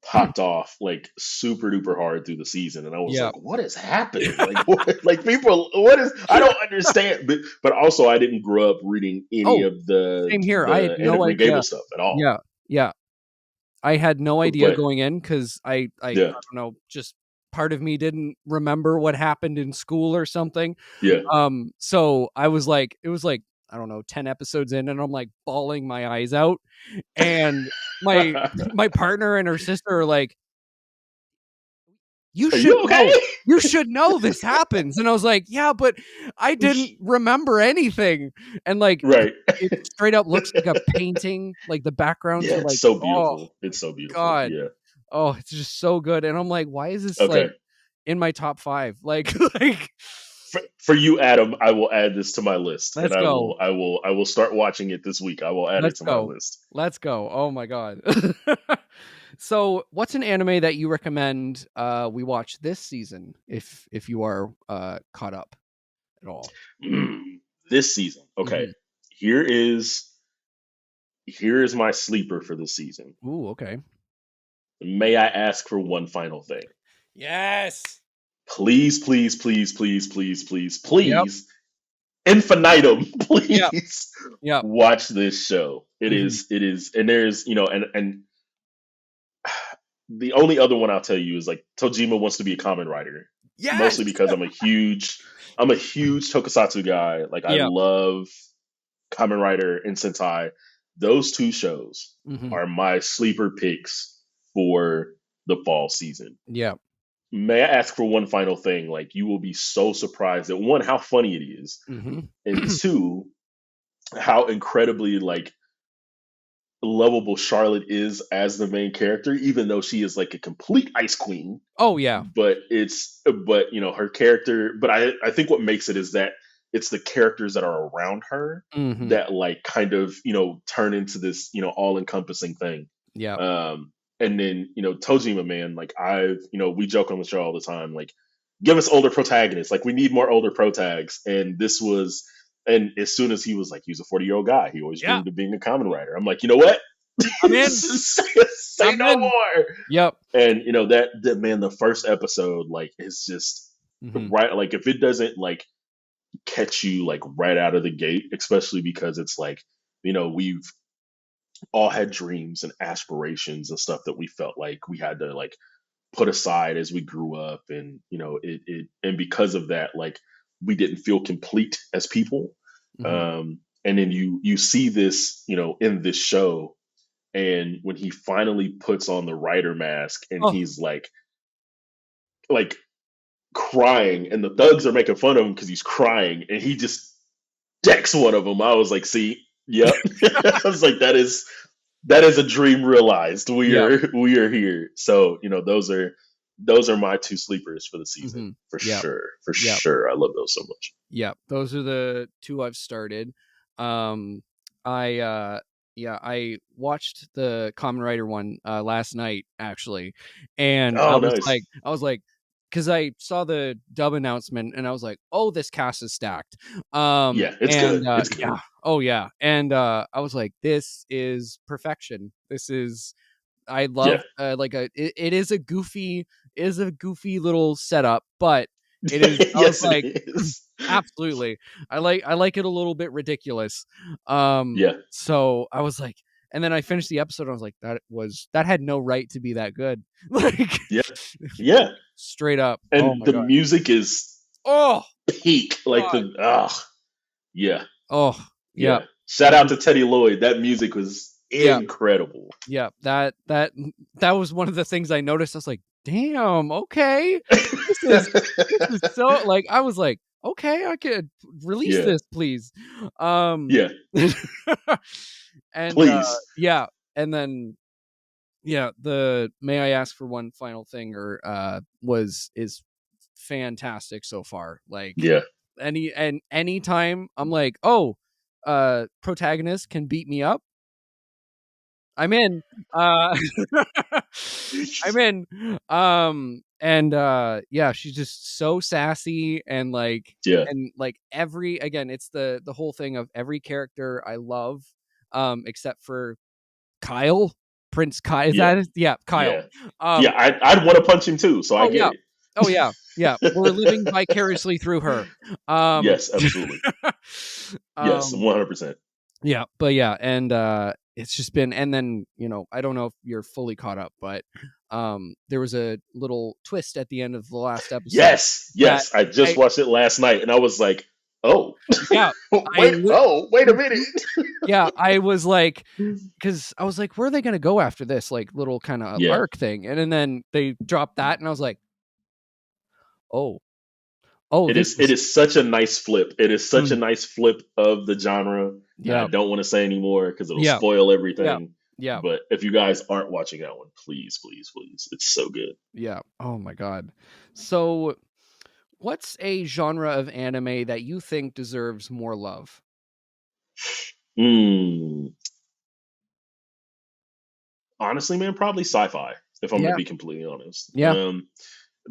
popped off like super duper hard through the season, and I was yeah, like, what is happening? Like, what, like people, what is, I don't understand. But also I didn't grow up reading any oh, of the same here. I had the Anna no Green idea. Gable stuff at all. Yeah, yeah. I had no idea But going in because I yeah, don't know, just part of me didn't remember what happened in school or something. yeah. So I was like, it was like, I don't know, 10 episodes in, and I'm like bawling my eyes out. And my my partner and her sister are like, Are you okay? you should know this happens. And I was like, yeah, but I didn't remember anything. And like Right. it straight up looks like a painting. Like the backgrounds Yeah, are it's like, so oh beautiful. It's so beautiful. God. Yeah. Oh, it's just so good. And I'm like, why is this like Okay. in my top five? Like like For you, Adam, I will add this to my list, and let's go. I will start watching it this week. I will add it Let's to my go. list. Let's go. Oh my God. So what's an anime that you recommend we watch this season if you are caught up at all? This season, okay. Hmm. Here is here is my sleeper for this season. Ooh, okay. May I ask for one final thing? Yes. Please, please, please, please, please, please, Yep. please, infinitum, Yep. please Yep. watch this show. Hmm. It is, and there's, and the only other one I'll tell you is like Tojima wants to be a common writer, Yes. mostly because I'm a huge Tokusatsu guy. Like I Yep. love Kamen Rider and Sentai. Those two shows Hmm. are my sleeper picks for the fall season. Yep. May I ask for one final thing? Like you will be so surprised at one, how funny it is, Hmm. and two, how incredibly like lovable Charlotte is as the main character, even though she is like a complete ice queen. Oh yeah. But her character, but I think what makes it is that it's the characters that are around her Hmm. that like kind of turn into this all encompassing thing. Yep. And then Tojima, man, like I've we joke on the show all the time, like give us older protagonists, like we need more older protags. And this was, and as soon as he was like, he was a 40-year-old guy, he always Yeah. dreamed of being a common writer. I'm like, you know what? I'm in. Say I'm no in. more. Yep. And that man, the first episode, like, is just Hmm. right. Like, if it doesn't like catch you like right out of the gate, especially because it's like, we've all had dreams and aspirations and stuff that we felt like we had to like put aside as we grew up, and and because of that, like we didn't feel complete as people. Hmm. And then you see this in this show, and when he finally puts on the writer mask and Oh. he's like crying, and the thugs are making fun of him because he's crying, and he just decks one of them. I was like, see, yep. I was like, that is a dream realized. We Yep. are here. So those are my two sleepers for the season, Hmm. for Yep. sure, for Yep. sure. I love those so much. Yeah, those are the two I've started. Um, I yeah, I watched the Common Rider one last night actually, and Oh, nice. I was like, because I saw the dub announcement and I was like, oh, this cast is stacked. Yeah, it's And good. It's yeah, good. oh yeah, and I was like, this is perfection. This is I Yeah. love like it is a goofy little setup, but it is. I was Yes, it like. is. Absolutely. I like it a little bit ridiculous. Yeah. So I was like, and then I finished the episode, and I was like, that had no right to be that good. Like Yeah. Yeah. straight up. Oh And my the god. music is Oh peak. Like god. yeah. Oh yeah. Yeah. Shout out to Teddy Lloyd. That music was Yeah. incredible. Yeah. That was one of the things I noticed. I was like, damn, okay. This is this is so like I was like, okay, I could release Yeah. this, please. Um Yeah. and Please. yeah, and then yeah, the may I ask for one final thing or was is fantastic so far. Like Yeah. anytime I'm like, protagonist can beat me up, I'm in. Uh I'm in. And yeah, she's just so sassy Yeah. and like every again, it's the whole thing of every character I love, except for Kyle, Prince Kyle. Is Yeah. that it? Yeah, Kyle. Yeah. Yeah. Um, I'd want to punch him too, so I oh get yeah. it. Oh yeah. Yeah. We're living vicariously through her. Um, Yes, absolutely. Yes, um, 100%. yeah, but yeah, and it's just been and then, I don't know if you're fully caught up, but there was a little twist at the end of the last episode Yes, that yes. I just I watched it last night, and I was like, "Oh, yeah, I wait, lit oh, wait a minute." mhm, yeah, I was like, because I was like, where are they gonna go after this like little kind of Yeah, arc thing? And then they dropped that, and I was like, oh, oh, it this is. It is is such a nice flip. It is such a mm, nice flip of the genre that I yeah, don't want to say anymore because it'll yeah, spoil yeah, everything. yeah, But if you guys aren't watching that one, please, please, please, it's so good. yeah. Oh my god. So what's a genre of anime that you think deserves more love? Mm, honestly, man, probably sci-fi. If I'm going to Yeah, be completely honest, yeah,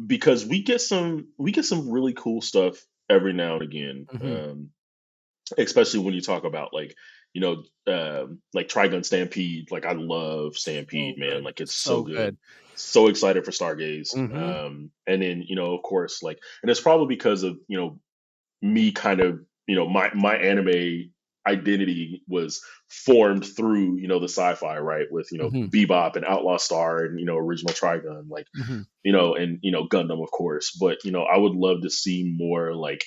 because we get some really cool stuff every now and again. mhm. Especially when you talk about like like Trigun Stampede. Like I love So Stampede, man. good, Like it's so so good. good. So excited for Stargaze. Mhm. And then of course, like, and it's probably because of me kind of my anime identity was formed through the sci-fi, right, with Mhm. Bebop and Outlaw Star and original Trigun, like, Mhm. and Gundam, of course. But I would love to see more like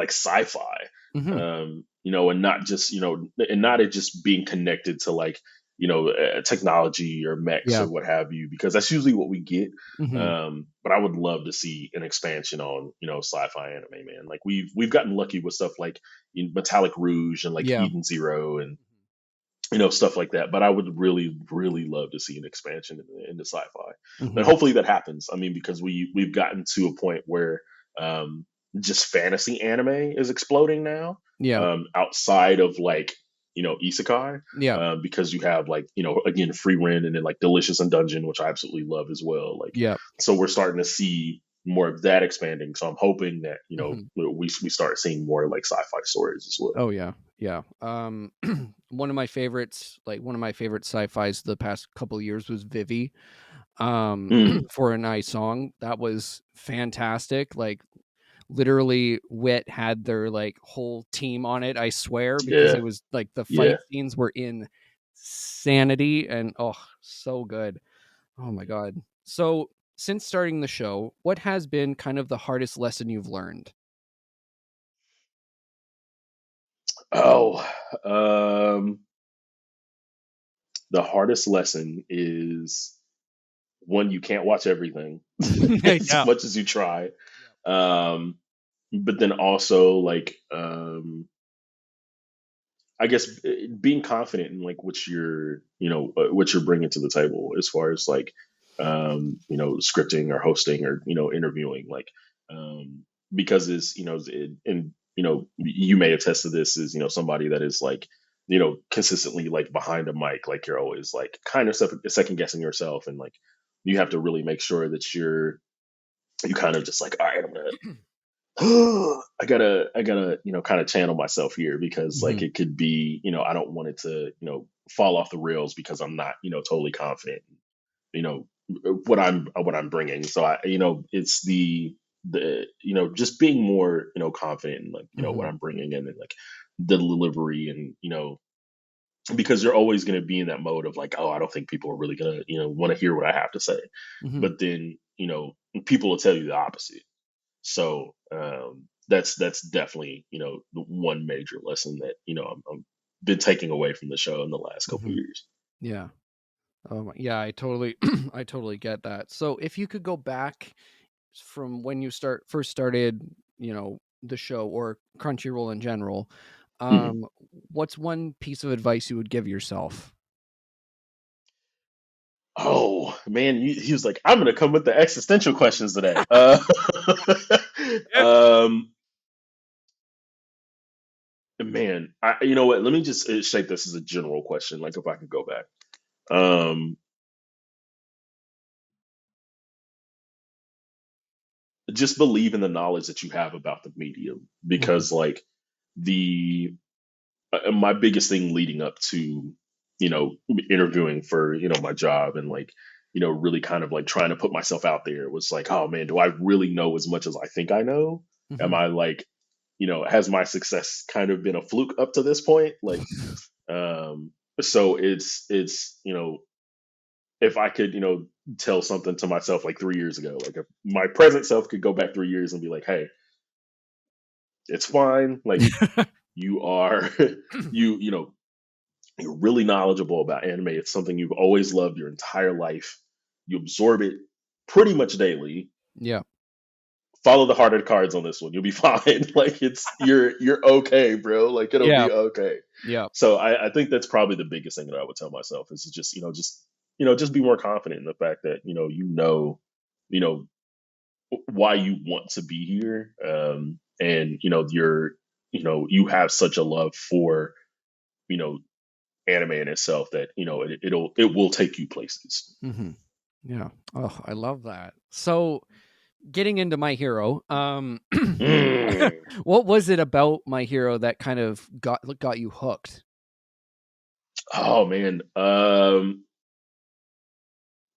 sci-fi, Mhm. and not just and not it just being connected to like technology or mechs Yeah. or what have you, because that's usually what we get. Mhm. But I would love to see an expansion on sci-fi anime, man. Like we've gotten lucky with stuff like Metallic Rouge and like Yeah. Eden Zero and stuff like that. But I would really, really love to see an expansion into sci-fi, and Mhm. hopefully that happens. I mean, because we've gotten to a point where just fantasy anime is exploding now, Yeah. outside of like isekai, Yeah. because you have like again Free Rent and then like Delicious and Dungeon, which I absolutely love as well. Like, Yeah. so we're starting to see more of that expanding. So I'm hoping that Mhm. we start seeing more like sci-fi stories as well. Oh yeah. Yeah. One of my favorites, like one of my favorite sci-fis the past couple of years was Vivi. Mm, For a nice song. That was fantastic. Like literally Wit had their like whole team on it, I swear, because yeah, it was like the yeah. fight scenes were insanity and oh, so good. Oh my god. So, since starting the show, what has been kind of the hardest lesson you've learned? Oh, um, the hardest lesson is one, you can't watch everything as Yeah. much as you try. Yep. Um, but then also like, I guess being confident in like what you're bringing to the table as far as like scripting or hosting or interviewing, like, um, because it's and you may attest to this, is somebody that is like consistently like behind a mic, like you're always like kind of second guessing yourself, and like you have to really make sure that you kind of just like, all right, I'm gonna I gotta kind of channel myself here, because like Mhm. it could be I don't want it to fall off the rails because I'm not totally confident you know what I'm bringing. So I it's the just being more confident in like what Mhm. I'm bringing in, and like the delivery, and because you're always going to be in that mode of like, oh, I don't think people are really gonna want to hear what I have to say. Mhm. But then people will tell you the opposite. So that's definitely the one major lesson that I'm been taking away from the show in the last couple of Mhm. years. Yeah. Yeah, I totally I totally get that. So, if you could go back from when you first started, the show or Crunchyroll in general, Mhm. um, what's one piece of advice you would give yourself? Oh man, he was like, "I'm gonna come with the existential questions today." Yeah. Um, man, you know what? Let me just shape this as a general question. Like, if I could go back, um, just believe in the knowledge that you have about the medium, Mhm. because like the my biggest thing leading up to interviewing for my job, and like really kind of like trying to put myself out there, was like, oh man, do I really know as much as I think I know? Am Mhm. I like, has my success kind of been a fluke up to this point? Like, um so it's if I could tell something to myself like 3 years ago, like if my present self could go back 3 years and be like, hey, it's fine, like you are you know you're really knowledgeable about anime. It's something you've always loved your entire life. You absorb it pretty much daily. Yeah. Follow the hearted cards on this one. You'll be fine. Like you're okay, bro. Like it'll Yeah. be okay. Yeah. So I think that's probably the biggest thing that I would tell myself, is to just be more confident in the fact that you know why you want to be here, and you have such a love for you know anime in itself, that it will take you places. Mhm. Yeah. Oh, I love that. So, getting into My Hero, Mm. what was it about My Hero that kind of got you hooked? Oh man,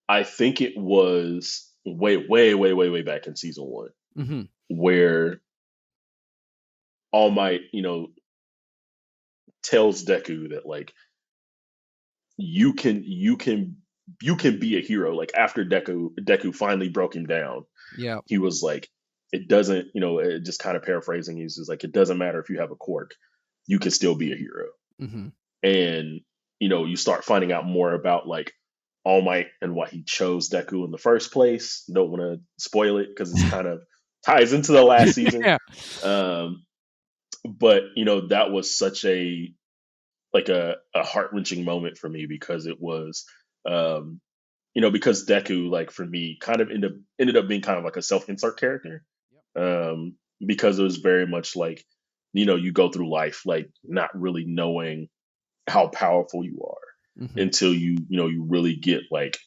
I think it was way, way, way, way, way back in season one, Mhm. where All Might, tells Deku that like you can, be a hero. Like after Deku finally broke him down, Yeah. he was like, it doesn't, just kind of paraphrasing, he's just like, it doesn't matter if you have a quirk, you can still be a hero. Mhm. And you start finding out more about like All Might and why he chose Deku in the first place. Don't want to spoil it because it's kind of ties into the last season. Yeah. Um, but that was such a heart wrenching moment for me, because it was um, because Deku, like for me, kind of ended up being kind of like a self insert character, Yep. because it was very much like you go through life like not really knowing how powerful you are Mhm. until you really get like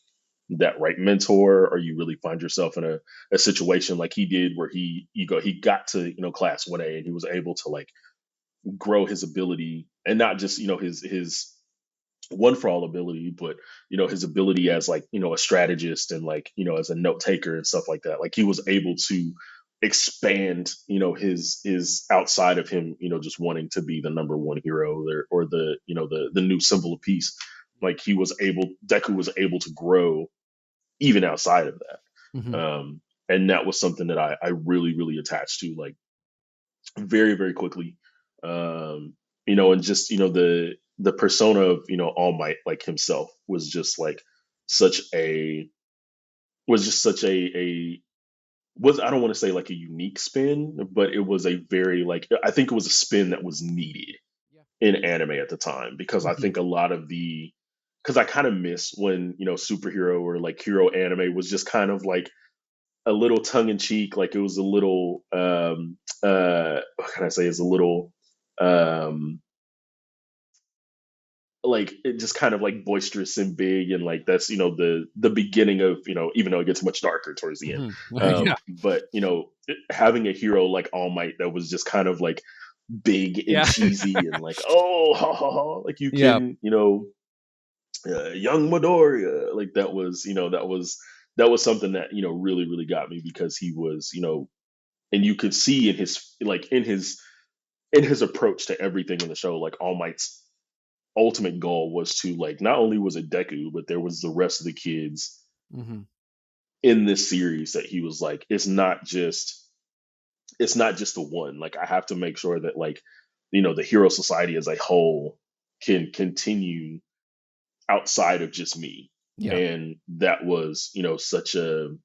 that right mentor, or you really find yourself in a situation like he did, where he got to class 1A, and he was able to like grow his ability, and not just his one for all ability, but his ability as like a strategist, and like as a note taker and stuff like that. Like he was able to expand his outside of him just wanting to be the number one hero, or the the new symbol of peace. Like Deku was able to grow even outside of that. Mhm. And that was something that I really really attached to, like very very quickly. And just the persona of All Might, like himself, was just like such a was just such a was I don't want to say like a unique spin, but it was a very like I think it was a spin that was needed Yeah. in anime at the time, because I Mhm. think a lot of the because I kind of miss when superhero or like hero anime was just kind of like a little tongue in cheek, like it was a little what can I say, is a little um like it just kind of like boisterous and big, and like that's the beginning of even though it gets much darker towards the end. Mhm. Yeah. But having a hero like All Might that was just kind of like big and Yeah. cheesy, and like, oh ha ha ha, like you Yeah. can young Midoriya, like that was something that really really got me, because he was and you could see in his in his approach to everything in the show, like All Might's ultimate goal was to like, not only was it Deku, but there was the rest of the kids Mhm. in this series, that he was like, it's not just the one. Like I have to make sure that like the hero society as a whole can continue outside of just me. Yeah. And that was such a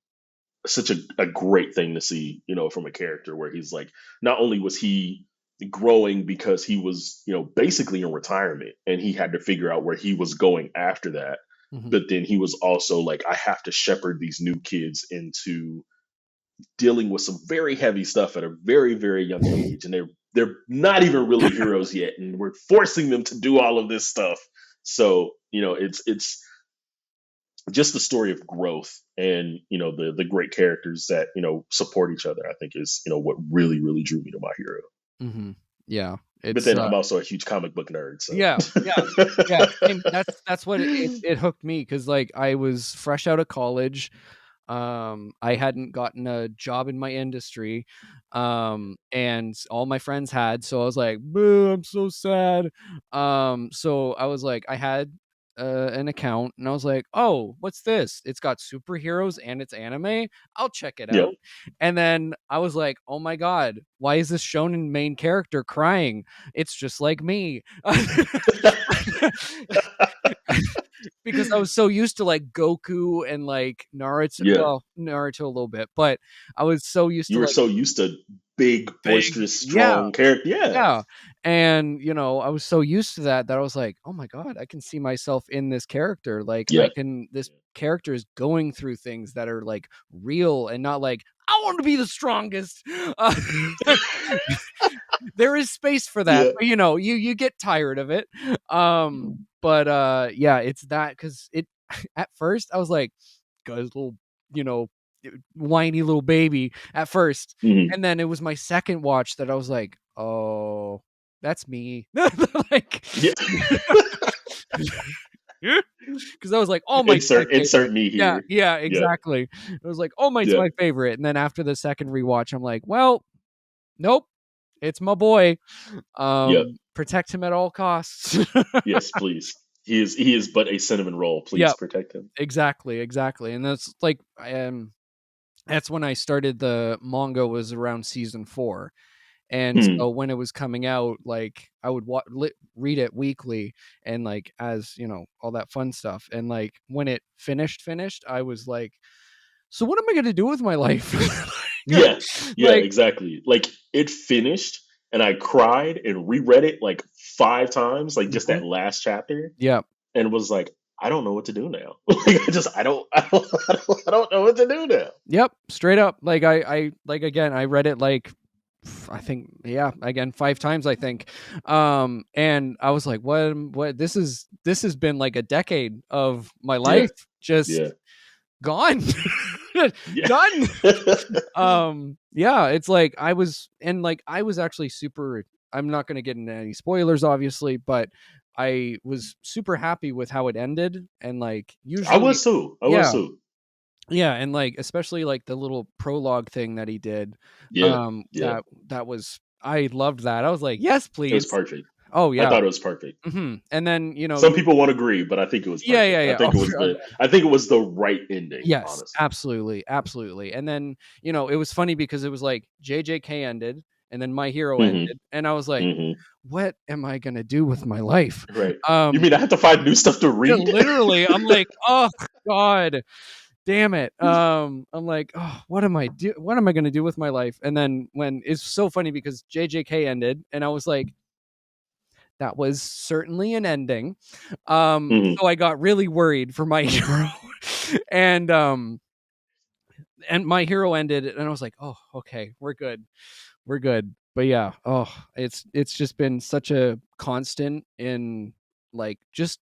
great thing to see, from a character where he's like, not only was he growing because he was, basically in retirement, and he had to figure out where he was going after that, Mhm. but then he was also like, I have to shepherd these new kids into dealing with some very heavy stuff at a very, very young age, and they're not even really heroes yet, and we're forcing them to do all of this stuff. So it's just the story of growth, and the great characters that support each other. I think is what really, really drew me to My Hero. Mhm. Yeah. But It's then I'm also a huge comic book nerd, so yeah, yeah, yeah, same. That's what it hooked me because like, I was fresh out of college. I hadn't gotten a job in my industry, and all my friends had, so I was like, "Boo, I'm so sad." So I was like, I had an account, and I was like, "Oh, what's this? It's got superheroes and it's anime. I'll check it yeah, out." And then I was like, "Oh my god, why is this shonen main character crying? It's just like me." Because I was so used to like Goku and like Naruto. yeah. Well, Naruto a little bit, but I was so used You to were like so used to big, big, boisterous, yeah, strong character. Yeah, yeah. And I was so used to that I was like, oh my god, I can see myself in this character. Like, yeah, this character is going through things that are like real and not like, I want to be the strongest. Uh, there is space for that, yeah. but you get tired of it. But yeah, it's that because it at first I was like, guy's little, you know whiny little baby at first, Mhm. and then it was my second watch that I was like, oh, that's me. Like, Yeah. because I was like, All Might's my Insert favorite. me Yeah, here. yeah, Yeah, exactly. It was like, All Might's yeah, my favorite, and then after the second rewatch, I'm like, well, nope, it's my boy. yeah. Protect him at all costs. Yes, please. He is but a cinnamon roll. Please Yep, protect him. exactly, exactly, and that's when I started the manga was around season 4. And Hmm. so when it was coming out, like I would read it weekly and like as, all that fun stuff. And like when it finished, I was like, so what am I going to do with my life? Yeah, yeah, Like, exactly. Like it finished, and I cried and reread it like 5 times, like just mhm. that last chapter, Yeah. and was like, I don't know what to do now. Like I don't know what to do now. Yep, straight up. Like I like again, I read it like I think yeah, again 5 times I think. And I was like, what this has been like a decade of my Yeah, life just yeah, gone. yeah. Done. Yeah, it's like I was actually super. I'm not going to get into any spoilers obviously, but I was super happy with how it ended, and like I usually, was too. I was yeah, too. yeah, and like especially like the little prologue thing that he did. Yeah, yeah. That was, I loved that. I was like, yes, It was please. perfect. Oh I yeah. thought it was perfect. And then Some people won't agree, but I think it was yeah, yeah, perfect. I yeah. think it was Oh, the I think it was the right ending, yes, honestly. absolutely, absolutely. And then, it was funny because it was like JJK ended and then My Hero Hmm. ended, and I was like, Hmm. "What am I gonna do with my life?" Right. You Um, mean I have to find new stuff to yeah, read? literally, I'm like, "Oh god, damn it." I'm like, "Oh, what am I gonna do with my life?" And then when it's so funny because JJK ended, and I was like, "That was certainly an ending." Hmm. So I got really worried for My Hero, and My Hero ended, and I was like, "Oh, okay, we're good." But yeah, oh, it's just been such a constant in like just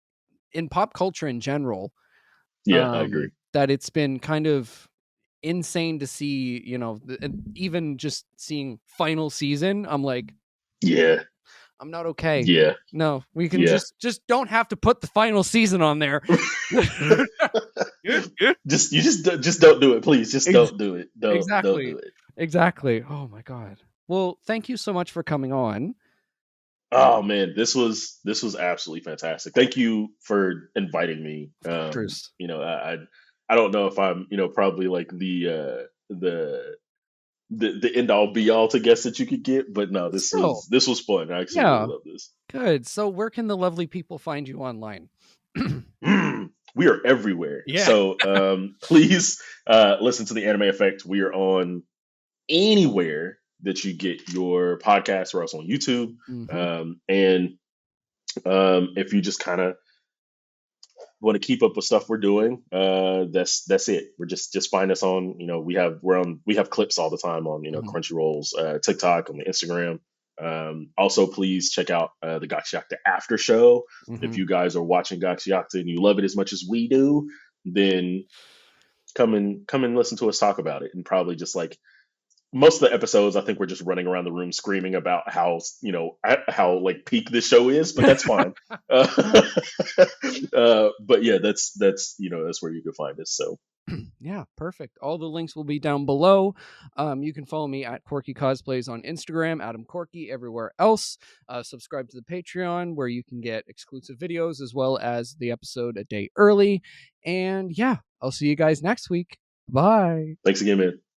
in pop culture in general, Yeah, I agree. that it's been kind of insane to see. And even just seeing final season, I'm like, Yeah, I'm not okay. yeah, No, we can yeah. just don't have to put the final season on there. just don't do it, please. Just Ex- don't do it. Don't exactly, do it. exactly. Oh my god. Well, thank you so much for coming on. Oh man, this was absolutely fantastic. Thank you for inviting me. Of course. I don't know if I'm probably like the end all be all to guess that you could get, but no, this Still, was this was fun. I actually really yeah, love this. good. So, where can the lovely people find you online? We are everywhere. Yeah. So please listen to the Anime Effect. We are on anywhere that you get your podcast. We're also on YouTube. Hmm. And if you just kind of want to keep up with stuff we're doing, that's it. We're just find us on, we have clips all the time on, Mhm. Crunchyroll's TikTok, on the Instagram. Also, please check out the Gachiakta after show. If Mhm. you guys are watching Gachiakta and you love it as much as we do, then come and listen to us talk about it, and probably just like most of the episodes, I think we're just running around the room screaming about how, how like peak this show is, but that's fine. Uh, but yeah, that's that's where you can find us. So Yeah, perfect. All the links will be down below. You can follow me at Corky Cosplays on Instagram, Adam Corky everywhere else. Subscribe to the Patreon where you can get exclusive videos as well as the episode a day early. And yeah, I'll see you guys next week. Bye. thanks again, man.